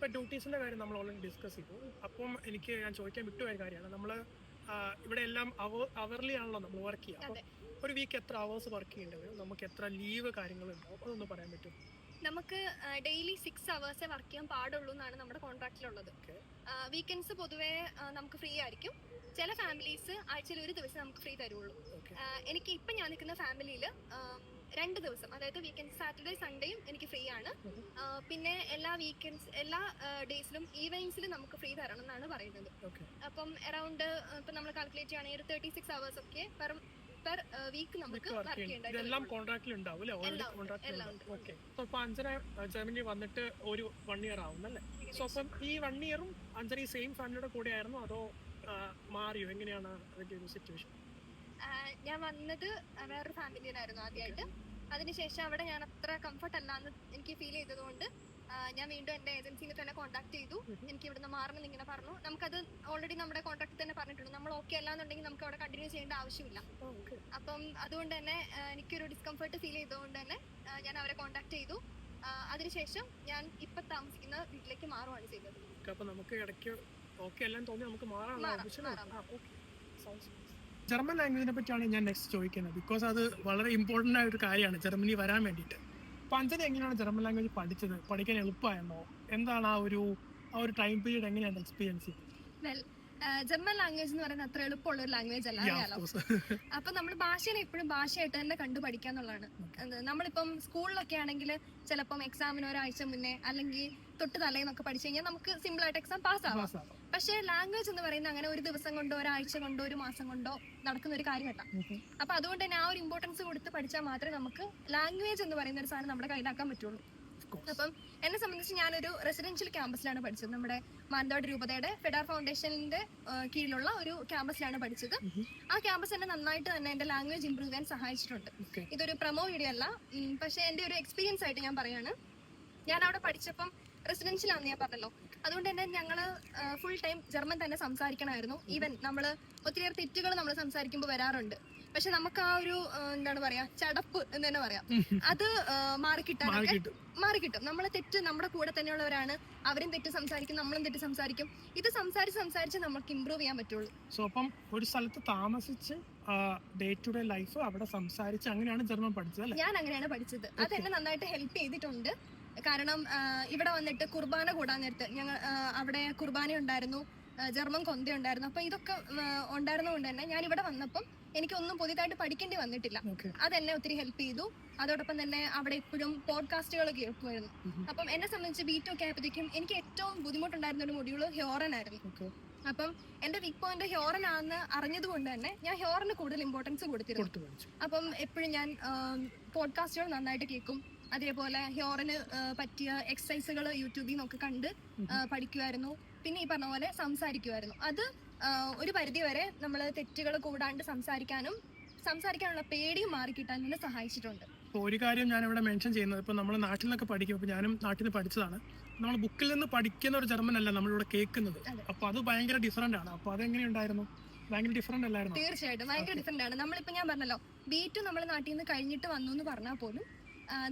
ഇപ്പൊ ഡ്യൂട്ടീസിന്റെ കാര്യം നമ്മൾ ഓൾറെഡി ഡിസ്കസ് ചെയ്തു. അപ്പം ഞാൻ ചോദിക്കാൻ വിട്ടുപോയ കാര്യമാണ്, നമ്മൾ ഇവിടെ എല്ലാം അവർലി ആണല്ലോ നമ്മൾ വർക്ക് ചെയ്യുക. അപ്പം ഒരു വീക്ക് എത്ര അവേഴ്സ് വർക്ക് ചെയ്യേണ്ടി വരും, നമുക്ക് എത്ര ലീവ് കാര്യങ്ങളുണ്ടാവും, അതൊന്ന് പറയാൻ പറ്റും? നമുക്ക് ഡെയിലി 6 hours വർക്ക് ചെയ്യാൻ പാടുള്ളൂ എന്നാണ് നമ്മുടെ കോൺട്രാക്റ്റിലുള്ളത്. വീക്കെൻഡ്സ് പൊതുവേ നമുക്ക് ഫ്രീ ആയിരിക്കും. ചില ഫാമിലീസ് ആഴ്ചയിൽ ഒരു ദിവസം നമുക്ക് ഫ്രീ തരുള്ളൂ. എനിക്ക് ഇപ്പം ഞാൻ നിൽക്കുന്ന ഫാമിലിയിൽ 2 ദിവസം, അതായത് വീക്കെൻഡ് സാറ്റർഡേ സൺഡേയും എനിക്ക് ഫ്രീ ആണ്. പിന്നെ എല്ലാ ഡേയ്സിലും ഈവനിങ്സിലും നമുക്ക് ഫ്രീ തരണം എന്നാണ് പറയുന്നത്. അപ്പം അറൌണ്ട് ഇപ്പം നമ്മൾ കാൽക്കുലേറ്റ് ചെയ്യുകയാണെങ്കിൽ 36 hours ഒക്കെ പെർ വീക്ക് നമുക്ക് വർക്ക് ചെയ്യേണ്ടത് കോൺട്രാക്റ്റിൽ ഉണ്ടാവും. അഞ്ജന ജർമ്മനി വന്നിട്ട് ഒരു 1 year ആവുന്നല്ലേ? സോ അപ്പം ഈ 1 yearും അഞ്ജന ഈ സെയിം ഫാമിലിയുടെ കൂടെ ആയിരുന്നു, അതോ മാറിയോ? എങ്ങനെയാണ് അതിന്റെ ഒരു സിറ്റുവേഷൻ? ഞാൻ വന്നത് വേറൊരു ഫാമിലിയിലായിരുന്നു ആദ്യമായിട്ട്. അതിനുശേഷം അവിടെ ഞാൻ അത്ര കംഫർട്ട് അല്ലാന്ന് എനിക്ക് ഫീൽ ചെയ്തതുകൊണ്ട് ഞാൻ വീണ്ടും എന്റെ ഏജൻസിനെ തന്നെ കോൺടാക്ട് ചെയ്തു. എനിക്ക് ഇവിടുന്ന് മാറണം ഇങ്ങനെ പറഞ്ഞു. നമുക്കത് ഓൾറെഡി നമ്മുടെ കോൺട്രാക്ട് തന്നെ പറഞ്ഞിട്ടുണ്ട്, നമ്മൾ ഓക്കെ അല്ലാന്നുണ്ടെങ്കിൽ നമുക്ക് അവിടെ കണ്ടിന്യൂ ചെയ്യേണ്ട ആവശ്യമില്ല. അപ്പം അതുകൊണ്ട് തന്നെ എനിക്കൊരു ഡിസ്കംഫർട്ട് ഫീൽ ചെയ്തതുകൊണ്ട് തന്നെ ഞാൻ അവരെ കോൺടാക്ട് ചെയ്തു. അതിനുശേഷം ഞാൻ ഇപ്പൊ താമസിക്കുന്ന വീട്ടിലേക്ക് മാറുകയാണ് ചെയ്തത്. ജർമ്മൻ ലാംഗ്വേജിനെ പറ്റിയാണ് ഞാൻ നെക്സ്റ്റ് ചോദിക്കുന്നത്, ബിക്കോസ് അത് വളരെ ഇമ്പോർട്ടൻ്റ് ആയ ഒരു കാര്യമാണ് ജർമ്മനി വരാൻ വേണ്ടിയിട്ട്. അപ്പം അഞ്ജന എങ്ങനെയാണ് ജർമ്മൻ ലാംഗ്വേജ് പഠിച്ചത്? പഠിക്കാൻ എളുപ്പമായിരുന്നോ? എന്താണ് ആ ഒരു ടൈം പീരീഡ് എങ്ങനെയാണ് എക്സ്പീരിയൻസ്? ജർമ്മൻ ലാംഗ്വേജ് എന്ന് പറയുന്നത് അത്ര എളുപ്പമുള്ള ഒരു ലാംഗ്വേജ് അല്ല, അറിയാലോ. അപ്പൊ നമ്മൾ ഭാഷയെ എപ്പോഴും ഭാഷയായിട്ട് തന്നെ കണ്ടു പഠിക്കാന്നുള്ളതാണ്. നമ്മളിപ്പം സ്കൂളിലൊക്കെ ആണെങ്കിൽ ചിലപ്പം എക്സാമിന് ഒരാഴ്ച മുന്നേ അല്ലെങ്കിൽ തൊട്ട് തലേന്നൊക്കെ പഠിച്ചു കഴിഞ്ഞാൽ നമുക്ക് സിമ്പിൾ ആയിട്ട് എക്സാം പാസ്സാവാം. പക്ഷേ ലാംഗ്വേജ് എന്ന് പറയുന്നത് അങ്ങനെ ഒരു ദിവസം കൊണ്ടോ ഒരാഴ്ച കൊണ്ടോ ഒരു മാസം കൊണ്ടോ നടക്കുന്ന ഒരു കാര്യമല്ല. അപ്പൊ അതുകൊണ്ട് തന്നെ ആ ഒരു ഇമ്പോർട്ടൻസ് കൊടുത്ത് പഠിച്ചാൽ മാത്രമേ നമുക്ക് ലാംഗ്വേജ് എന്ന് പറയുന്ന ഒരു സാധനം നമ്മുടെ കയ്യിലാക്കാൻ പറ്റുള്ളൂ. അപ്പം എന്നെ സംബന്ധിച്ച് ഞാനൊരു റെസിഡൻഷ്യൽ ക്യാമ്പസിലാണ് പഠിച്ചത്. നമ്മുടെ മാനന്തവാടി രൂപതയുടെ ഫെഡാർ ഫൗണ്ടേഷന്റെ കീഴിലുള്ള ഒരു ക്യാമ്പസിലാണ് പഠിച്ചത്. ആ ക്യാമ്പസ് എന്നെ നന്നായിട്ട് തന്നെ എന്റെ ലാംഗ്വേജ് ഇംപ്രൂവ് ചെയ്യാൻ സഹായിച്ചിട്ടുണ്ട്. ഇതൊരു പ്രൊമോ വീഡിയോ അല്ല, പക്ഷെ എന്റെ ഒരു എക്സ്പീരിയൻസ് ആയിട്ട് ഞാൻ പറയാണ്. ഞാൻ അവിടെ പഠിച്ചപ്പം റെസിഡൻഷ്യലാണെന്ന് ഞാൻ പറഞ്ഞല്ലോ, അതുകൊണ്ട് തന്നെ ഞങ്ങള് ഫുൾ ടൈം ജർമ്മൻ തന്നെ സംസാരിക്കണമായിരുന്നു. ഈവൻ നമ്മള് ഒത്തിരിയേറെ തെറ്റുകൾ നമ്മൾ സംസാരിക്കുമ്പോൾ വരാറുണ്ട്. പക്ഷെ നമുക്ക് ആ ഒരു എന്താണ് പറയാ, ചടപ്പ് എന്ന് തന്നെ പറയാം, അത് മാറിക്കിട്ടും. നമ്മളെ തെറ്റ് നമ്മുടെ കൂടെ തന്നെയുള്ളവരാണ്, അവരും തെറ്റ് സംസാരിക്കും, നമ്മളും തെറ്റ് സംസാരിക്കും. ഇത് സംസാരിച്ച് നമുക്ക് ഇമ്പ്രൂവ് ചെയ്യാൻ പറ്റുള്ളൂ. സോ അപ്പം ഒരു സ്ഥലത്ത് താമസിച്ച് ഡേ ടു ഡേ ലൈഫ് അവിടെ സംസാരിച്ച് അങ്ങനെയാണ് ജർമ്മൻ പഠിച്ചത്? ഞാൻ അങ്ങനെയാണ് പഠിച്ചത്. അത് എന്നെ നന്നായിട്ട് ഹെൽപ്പ് ചെയ്തിട്ടുണ്ട്. കാരണം ഇവിടെ വന്നിട്ട് കുർബാന കൂടാൻ നേരത്ത് അവിടെ കുർബാന ഉണ്ടായിരുന്നു, ജർമ്മൻ കൊന്ത ഉണ്ടായിരുന്നു. അപ്പൊ ഇതൊക്കെ ഉണ്ടായിരുന്നതുകൊണ്ട് തന്നെ ഞാൻ ഇവിടെ വന്നപ്പം എനിക്കൊന്നും പുതിയതായിട്ട് പഠിക്കേണ്ടി വന്നിട്ടില്ല. അതെന്നെ ഒത്തിരി ഹെൽപ്പ് ചെയ്തു. അതോടൊപ്പം തന്നെ അവിടെ എപ്പോഴും പോഡ്കാസ്റ്റുകൾ കേൾക്കുമായിരുന്നു. അപ്പം എന്നെ സംബന്ധിച്ച് B2 ഒക്കെ ആയപ്പോഴത്തേക്കും എനിക്ക് ഏറ്റവും ബുദ്ധിമുട്ടുണ്ടായിരുന്ന ഒരു മൊഡ്യൂള് ഹ്യോറൻ ആയിരുന്നു. അപ്പം എന്റെ വീക്ക് പോയിന്റ് ഹ്യോറൻ ആണെന്ന് അറിഞ്ഞത് കൊണ്ട് തന്നെ ഞാൻ ഹ്യോറന് കൂടുതൽ ഇമ്പോർട്ടൻസ് കൊടുത്തിരുന്നു. അപ്പം എപ്പോഴും ഞാൻ പോഡ്കാസ്റ്റുകൾ നന്നായിട്ട് കേൾക്കും. അതേപോലെ ഹ്യോറന് പറ്റിയ എക്സസൈസുകൾ യൂട്യൂബിൽ നിന്നൊക്കെ കണ്ട് പഠിക്കുമായിരുന്നു. പിന്നെ ഈ പറഞ്ഞ പോലെ സംസാരിക്കുമായിരുന്നു. അത് ഒരു പരിധി വരെ നമ്മൾ തെറ്റുകൾ കൂടാണ്ട് സംസാരിക്കാനുള്ള പേടിയും മാറിക്കിട്ടാൻ തന്നെ സഹായിച്ചിട്ടുണ്ട്. ഒരു കാര്യം ഞാൻ ഇവിടെ മെൻഷൻ ചെയ്യുന്നത്, ഇപ്പൊ നമ്മൾ നാട്ടിലൊക്കെ പഠിക്കും, ഇപ്പൊ ഞാനും നാട്ടിൽ നിന്ന് പഠിച്ചതാണ്, നമ്മൾ ബുക്കിൽ നിന്ന് പഠിക്കുന്ന ഒരു ജർമ്മൻ അല്ല നമ്മളിവിടെ കേൾക്കുന്നത്. അപ്പൊ അത് ഭയങ്കര ഡിഫറെന്റ് ആണ്. അപ്പൊ അതെങ്ങനെയുണ്ടായിരുന്നു? ഭയങ്കര ഡിഫറെന്റ് അല്ലായിരുന്നു? തീർച്ചയായിട്ടും ഭയങ്കര ഡിഫറെന്റ് ആണ്. നമ്മളിപ്പോ ഞാൻ പറഞ്ഞല്ലോ, B2 നമ്മൾ നാട്ടിൽ നിന്ന് കഴിഞ്ഞിട്ട് വന്നു എന്ന് പറഞ്ഞാൽ പോലും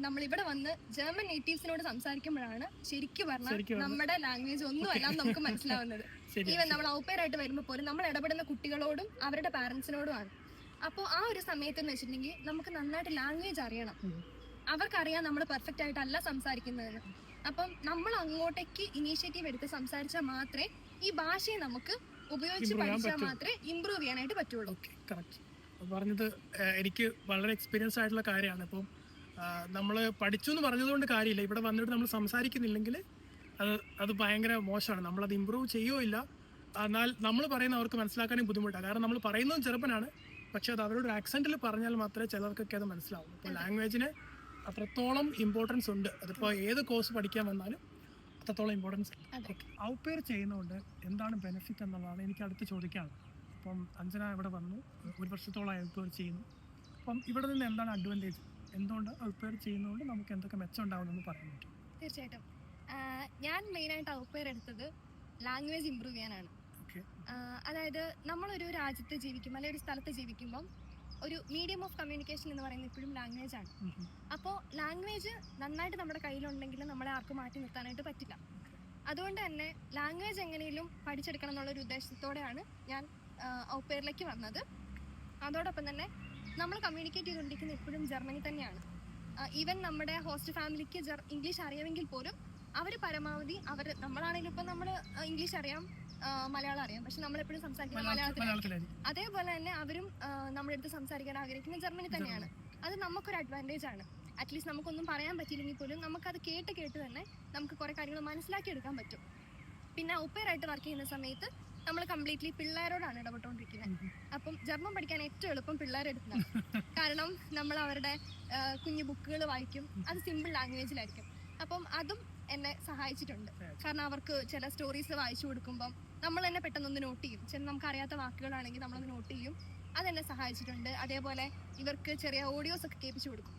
നമ്മളിവിടെ വന്ന് ജർമ്മൻ നേറ്റീവ്സിനോട് സംസാരിക്കുമ്പോഴാണ് ശരിക്കും പറഞ്ഞാൽ നമ്മുടെ ലാംഗ്വേജ് ഒന്നും അല്ലാന്ന് നമുക്ക് മനസ്സിലാവുന്നത്. ഈവൻ നമ്മൾ ഔപ്പേറായിട്ട് വരുമ്പോൾ പോലും നമ്മൾ ഇടപെടുന്ന കുട്ടികളോടും അവരുടെ പാരന്റ്സിനോടുമാണ്. അപ്പോൾ ആ ഒരു സമയത്ത് എന്ന് വെച്ചിട്ടുണ്ടെങ്കിൽ നമുക്ക് നന്നായിട്ട് ലാംഗ്വേജ് അറിയണം. അവർക്കറിയാം നമ്മൾ പെർഫെക്റ്റ് ആയിട്ടല്ല സംസാരിക്കുന്നതെന്ന്. അപ്പം നമ്മൾ അങ്ങോട്ടേക്ക് ഇനീഷ്യേറ്റീവ് എടുത്ത് സംസാരിച്ചാൽ മാത്രമേ ഈ ഭാഷയെ നമുക്ക് ഉപയോഗിച്ച് പഠിച്ചാൽ മാത്രമേ ഇമ്പ്രൂവ് ചെയ്യാനായിട്ട് പറ്റുള്ളൂ. പറഞ്ഞത് എനിക്ക് വളരെ എക്സ്പീരിയൻസ് ആയിട്ടുള്ള കാര്യമാണ്. ഇപ്പം നമ്മൾ പഠിച്ചു എന്ന് പറഞ്ഞതുകൊണ്ട് കാര്യമില്ല, ഇവിടെ വന്നിട്ട് നമ്മൾ സംസാരിക്കുന്നില്ലെങ്കിൽ അത് ഭയങ്കര മോശമാണ്. നമ്മളത് ഇമ്പ്രൂവ് ചെയ്യുകയോ ഇല്ല. എന്നാൽ നമ്മൾ പറയുന്ന അവർക്ക് മനസ്സിലാക്കാനും ബുദ്ധിമുട്ടാണ്. കാരണം നമ്മൾ പറയുന്നതും ചെറുപ്പനാണ്, പക്ഷെ അത് അവരുടെ ആക്സെന്റിൽ പറഞ്ഞാൽ മാത്രമേ ചിലർക്കൊക്കെ അത് മനസ്സിലാവും. അപ്പോൾ ലാംഗ്വേജിന് അത്രത്തോളം ഇമ്പോർട്ടൻസ് ഉണ്ട്. അതിപ്പോൾ ഏത് കോഴ്സ് പഠിക്കാൻ വന്നാലും അത്രത്തോളം ഇമ്പോർട്ടൻസ് ഉണ്ട്. ഔപ്പേർ ചെയ്യുന്നതുകൊണ്ട് എന്താണ് ബെനിഫിറ്റ് എന്നുള്ളതാണ് എനിക്ക് അടുത്ത് ചോദിക്കാനുള്ളത്. അപ്പം അഞ്ജന ഇവിടെ വന്നു, 1 വർഷത്തോളം ഔപ്പേർ ചെയ്യുന്നു. അപ്പം ഇവിടെ നിന്ന് എന്താണ് അഡ്വാൻറ്റേജ്, എന്തുകൊണ്ട് ഔപ്പേർ ചെയ്യുന്നതുകൊണ്ട് നമുക്ക് എന്തൊക്കെ മെച്ചം ഉണ്ടാവുമെന്ന് പറയാൻ പറ്റും? തീർച്ചയായിട്ടും ഞാൻ മെയിനായിട്ട് ഔപ്പേർ എടുത്തത് ലാംഗ്വേജ് ഇമ്പ്രൂവ് ചെയ്യാനാണ്. അതായത് നമ്മളൊരു രാജ്യത്ത് ജീവിക്കുമ്പോൾ അല്ലെങ്കിൽ ഒരു സ്ഥലത്ത് ജീവിക്കുമ്പം ഒരു മീഡിയം ഓഫ് കമ്മ്യൂണിക്കേഷൻ എന്ന് പറയുന്നത് എപ്പോഴും ലാംഗ്വേജ് ആണ്. അപ്പോൾ ലാംഗ്വേജ് നന്നായിട്ട് നമ്മുടെ കയ്യിലുണ്ടെങ്കിൽ നമ്മളെ ആർക്കും മാറ്റി നിർത്താനായിട്ട് പറ്റില്ല. അതുകൊണ്ട് തന്നെ ലാംഗ്വേജ് എങ്ങനെയും പഠിച്ചെടുക്കണം എന്നുള്ളൊരു ഉദ്ദേശത്തോടെയാണ് ഞാൻ ഔപെയറിലേക്ക് വന്നത്. അതോടൊപ്പം തന്നെ നമ്മൾ കമ്മ്യൂണിക്കേറ്റ് ചെയ്തുകൊണ്ടിരിക്കുന്ന എപ്പോഴും ജർമ്മനി തന്നെയാണ്. ഈവൻ നമ്മുടെ ഹോസ്റ്റ് ഫാമിലിക്ക് ഇംഗ്ലീഷ് അറിയാമെങ്കിൽ പോലും അവർ പരമാവധി നമ്മളാണെങ്കിലും ഇപ്പം നമ്മൾ ഇംഗ്ലീഷ് അറിയാം, മലയാളം അറിയാം, പക്ഷെ നമ്മളെപ്പോഴും സംസാരിക്കുന്നത് മലയാളത്തിലാണ്. അതേപോലെ തന്നെ അവരും നമ്മുടെ അടുത്ത് സംസാരിക്കാൻ ആഗ്രഹിക്കുന്നത് ജർമ്മനി തന്നെയാണ്. അത് നമുക്കൊരു അഡ്വാൻറ്റേജ് ആണ്. അറ്റ്ലീസ്റ്റ് നമുക്കൊന്നും പറയാൻ പറ്റിയില്ലെങ്കിൽ പോലും നമുക്കത് കേട്ട് തന്നെ നമുക്ക് കുറേ കാര്യങ്ങൾ മനസ്സിലാക്കിയെടുക്കാൻ പറ്റും. പിന്നെ ഔപെയറായിട്ട് വർക്ക് ചെയ്യുന്ന സമയത്ത് നമ്മൾ കംപ്ലീറ്റ്ലി പിള്ളേരോടാണ് ഇടപെട്ടുകൊണ്ടിരിക്കുന്നത്. അപ്പം ജർമ്മൻ പഠിക്കാൻ ഏറ്റവും എളുപ്പം പിള്ളേരെടുത്താണ്. കാരണം നമ്മൾ അവരുടെ കുഞ്ഞു ബുക്കുകൾ വായിക്കും, അത് സിമ്പിൾ ലാംഗ്വേജിലായിരിക്കും. അപ്പം അതും എന്നെ സഹായിച്ചിട്ടുണ്ട്. കാരണം അവർക്ക് ചില സ്റ്റോറീസ് വായിച്ചു കൊടുക്കുമ്പം നമ്മൾ തന്നെ പെട്ടെന്നൊന്ന് നോട്ട് ചെയ്യും. ചില നമുക്ക് അറിയാത്ത വാക്കുകളാണെങ്കിൽ നമ്മളത് നോട്ട് ചെയ്യും. അതെന്നെ സഹായിച്ചിട്ടുണ്ട്. അതേപോലെ ഇവർക്ക് ചെറിയ ഓഡിയോസ് ഒക്കെ കേൾപ്പിച്ചു കൊടുക്കും.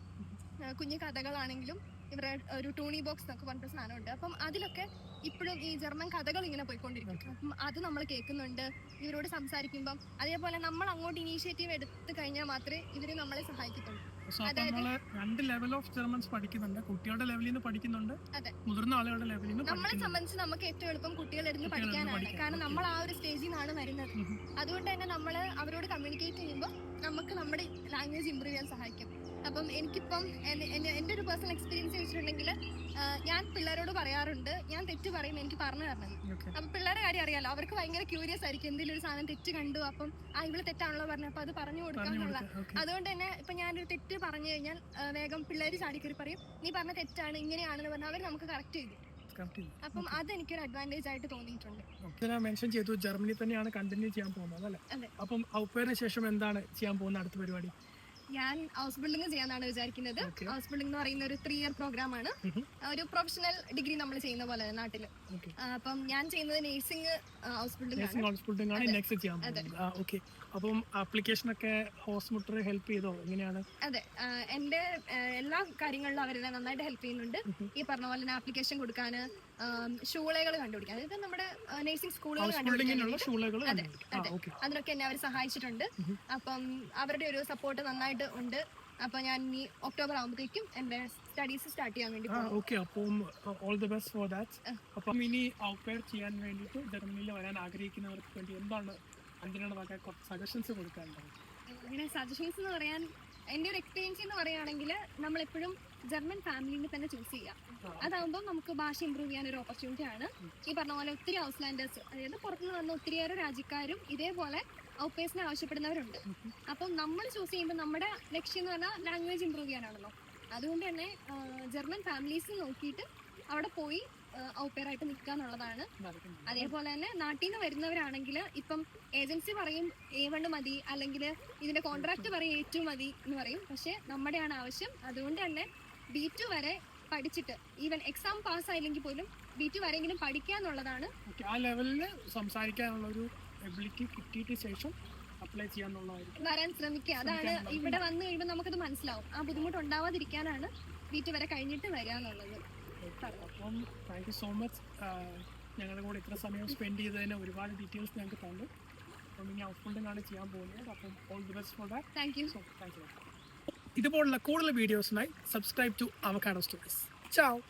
കുഞ്ഞു കഥകളാണെങ്കിലും ഇവരുടെ ഒരു ടൂണി ബോക്സ് എന്നൊക്കെ പറഞ്ഞിട്ട് സാധനമുണ്ട്. അപ്പം അതിലൊക്കെ ഇപ്പോഴും ഈ ജർമ്മൻ കഥകൾ ഇങ്ങനെ പോയിക്കൊണ്ടിരിക്കും. അപ്പം അത് നമ്മൾ കേൾക്കുന്നുണ്ട് ഇവരോട് സംസാരിക്കുമ്പം. അതേപോലെ നമ്മൾ അങ്ങോട്ട് ഇനീഷ്യേറ്റീവ് എടുത്തു കഴിഞ്ഞാൽ മാത്രമേ ഇവർ നമ്മളെ സഹായിക്കത്തുള്ളൂ. രണ്ട് ലെവൽ ഓഫ് ജർമ്മൻസ് പഠിക്കുന്നുണ്ട്. കുട്ടികളുടെ ലെവലിൽ നിന്ന് പഠിക്കുന്നുണ്ട്, മുതിർന്ന ആളുകളുടെ ലെവലിൽ നിന്ന്. നമ്മളെ സംബന്ധിച്ച് നമുക്ക് ഏറ്റവും എളുപ്പം കുട്ടികളുടെ അടുത്ത് പഠിക്കാനാണ്. കാരണം നമ്മൾ ആ ഒരു സ്റ്റേജിൽ നിന്നാണ് വരുന്നത്. അതുകൊണ്ട് തന്നെ നമ്മൾ അവരോട് കമ്മ്യൂണിക്കേറ്റ് ചെയ്യുമ്പോൾ നമുക്ക് നമ്മുടെ ലാംഗ്വേജ് ഇമ്പ്രൂവ് ചെയ്യാൻ സഹായിക്കും. അപ്പം എനിക്കിപ്പം എൻ്റെ ഒരു പേഴ്സണൽ എക്സ്പീരിയൻസ് വെച്ചിട്ടുണ്ടെങ്കിൽ ഞാൻ പിള്ളേരോട് പറയാറുണ്ട്, ഞാൻ തെറ്റ് പറയും, എനിക്ക് പറഞ്ഞു തരണം. അപ്പം പിള്ളേരുടെ കാര്യം അറിയാലോ, അവർക്ക് ഭയങ്കര ക്യൂരിയസ് ആയിരിക്കും. എന്തെങ്കിലും ഒരു സാധനം തെറ്റ് കണ്ടു, അപ്പം ഇവള് തെറ്റാണല്ലോ പറഞ്ഞു, അപ്പൊ അത് പറഞ്ഞു കൊടുക്കാന്നുള്ള. അതുകൊണ്ട് തന്നെ ഇപ്പൊ ഞാനൊരു തെറ്റ് പറഞ്ഞു കഴിഞ്ഞാൽ വേഗം പിള്ളേര് ചാടിക്കറി പറയും, നീ പറഞ്ഞ തെറ്റാണ്, ഇങ്ങനെയാണെന്ന് പറഞ്ഞാൽ അവർ നമുക്ക് കറക്റ്റ് ചെയ്തു. അപ്പം അതെനിക്കൊരു അഡ്വാൻറ്റേജ് ആയിട്ട് തോന്നിയിട്ടുണ്ട്. മെൻഷൻ ചെയ്തു ജർമ്മനി തന്നെയാണ് കണ്ടിന്യൂ ചെയ്യാൻ പോകുന്നത് അല്ലേ? അപ്പം ഔപെയറിന് ശേഷം എന്താണ് ചെയ്യാൻ പോകുന്ന അടുത്ത പരിപാടി? ഞാൻ ഹൗസ് ബിൽഡിംഗ് ചെയ്യാനാണ് വിചാരിക്കുന്നത്. ഹൗസ് ബിൽഡിംഗ് എന്ന് പറയുന്ന ഒരു 3 year പ്രോഗ്രാം ആണ്. ഒരു പ്രൊഫഷണൽ ഡിഗ്രി നമ്മൾ ചെയ്യുന്ന പോലെ നാട്ടില്. അപ്പം ഞാൻ ചെയ്യുന്നത് നേഴ്സിംഗ് ഹൗസ് ബിൽഡിംഗ് ആണ്. നെക്സ്റ്റ് ചെയ്യാൻ പോകുന്നത്. അപ്പം ആപ്ലിക്കേഷൻ ഒക്കെ ഹോസ്പിറ്റൽ ഹെൽപ്പ് ചെയ്തോ, എങ്ങനെയാണ്? അതെ, എന്റെ എല്ലാ കാര്യങ്ങളിലും അവരെല്ലാം നന്നായിട്ട് ഹെൽപ്പ് ചെയ്യുന്നുണ്ട്. ഈ പറഞ്ഞ പോലെ തന്നെ ആപ്ലിക്കേഷൻ കൊടുക്കാന്, ഷൂളകൾ കണ്ടുപിടിക്കാൻ, അതായത് നമ്മുടെ നേഴ്സിംഗ് സ്കൂളുകൾ അതിനൊക്കെ എന്നെ അവർ സഹായിച്ചിട്ടുണ്ട്. അപ്പം അവരുടെ ഒരു സപ്പോർട്ട് നന്നായിട്ട് ഉണ്ട്. അപ്പൊ ഞാൻ ഈ ഒക്ടോബർ ആകുമ്പോഴത്തേക്കും എന്റെ സ്റ്റഡീസ് സ്റ്റാർട്ട് ചെയ്യാൻ വേണ്ടി all the best for that. അപ്പം ഇനി ഔപെയർ ചെയ്യാൻ വേണ്ടിയിട്ട് ജർമ്മനിയിൽ വരാൻ ആഗ്രഹിക്കുന്നവർക്ക് വേണ്ടി എന്താണ് അതിനുള്ള സജഷൻസ് കൊടുക്കാനുള്ളത്? അങ്ങനെ സജഷൻസ് എന്ന് പറയാൻ എൻ്റെ ഒരു എക്സ്പീരിയൻസ് എന്ന് പറയുകയാണെങ്കിൽ നമ്മളെപ്പോഴും ജർമ്മൻ ഫാമിലിനെ തന്നെ ചൂസ് ചെയ്യാം. അതാകുമ്പോൾ നമുക്ക് ഭാഷ ഇമ്പ്രൂവ് ചെയ്യാൻ ഒരു ഓപ്പർച്യൂണിറ്റി ആണ്. ഈ പറഞ്ഞ പോലെ ഒത്തിരി ഹൗസ് ലാൻഡേഴ്സ്, അതായത് പുറത്തുനിന്ന് വന്ന ഒത്തിരിയേറെ രാജ്യക്കാരും ഇതേപോലെ ഔപേഴ്സിനെ ആവശ്യപ്പെടുന്നവരുണ്ട്. അപ്പം നമ്മൾ ചൂസ് ചെയ്യുമ്പോൾ നമ്മുടെ ലക്ഷ്യം എന്ന് പറഞ്ഞാൽ ലാംഗ്വേജ് ഇമ്പ്രൂവ് ചെയ്യാനാണല്ലോ. അതുകൊണ്ട് തന്നെ ജർമ്മൻ ഫാമിലീസ് നോക്കിയിട്ട് അവിടെ പോയി ഔപെയറായിട്ട് നിൽക്കുക എന്നുള്ളതാണ്. അതേപോലെ തന്നെ നാട്ടിൽ നിന്ന് വരുന്നവരാണെങ്കിൽ ഇപ്പം ഏജൻസി പറയും A1 മതി, അല്ലെങ്കിൽ ഇതിന്റെ കോൺട്രാക്ട് പറയും A2 മതി എന്ന് പറയും. പക്ഷെ നമ്മുടെയാണ് ആവശ്യം. അതുകൊണ്ട് തന്നെ B2 വരെ പഠിച്ചിട്ട്, ഈവൻ എക്സാം പാസ് ആയില്ലെങ്കിൽ പോലും B2 വരെയെങ്കിലും പഠിക്കുക എന്നുള്ളതാണ്. ആ ലെവലിൽ സംസാരിക്കാനുള്ള ഒരു എബിലിറ്റി കിട്ടിയിട്ട് ശേഷം അപ്ലൈ ചെയ്യാന്നുള്ളതായിരിക്കും വരാൻ ശ്രമിക്കുക. അതാണ് ഇവിടെ വന്നു കഴിയുമ്പോൾ നമുക്കത് മനസ്സിലാവും. ആ ബുദ്ധിമുട്ട് ഉണ്ടാവാതിരിക്കാനാണ് B2 വരെ കഴിഞ്ഞിട്ട് വരിക എന്നുള്ളത്. അപ്പം താങ്ക് യു സോ മച്ച്. ഞങ്ങളുടെ കൂടെ ഇത്ര സമയം സ്പെൻഡ് ചെയ്തതിന് ഒരുപാട് ഡീറ്റെയിൽസ് ഞങ്ങൾക്ക് തന്നു. അപ്പം ഇനി ഹൗസ് ബിൽഡിംഗ് ആണ് ചെയ്യാൻ പോകുന്നത്. അപ്പം all the best for that. Thank you. ഇതുപോലുള്ള കൂടുതൽ വീഡിയോസിനായി സബ്സ്ക്രൈബ് ടു അവക്കാഡോ സ്റ്റോറീസ്. ചാവ്.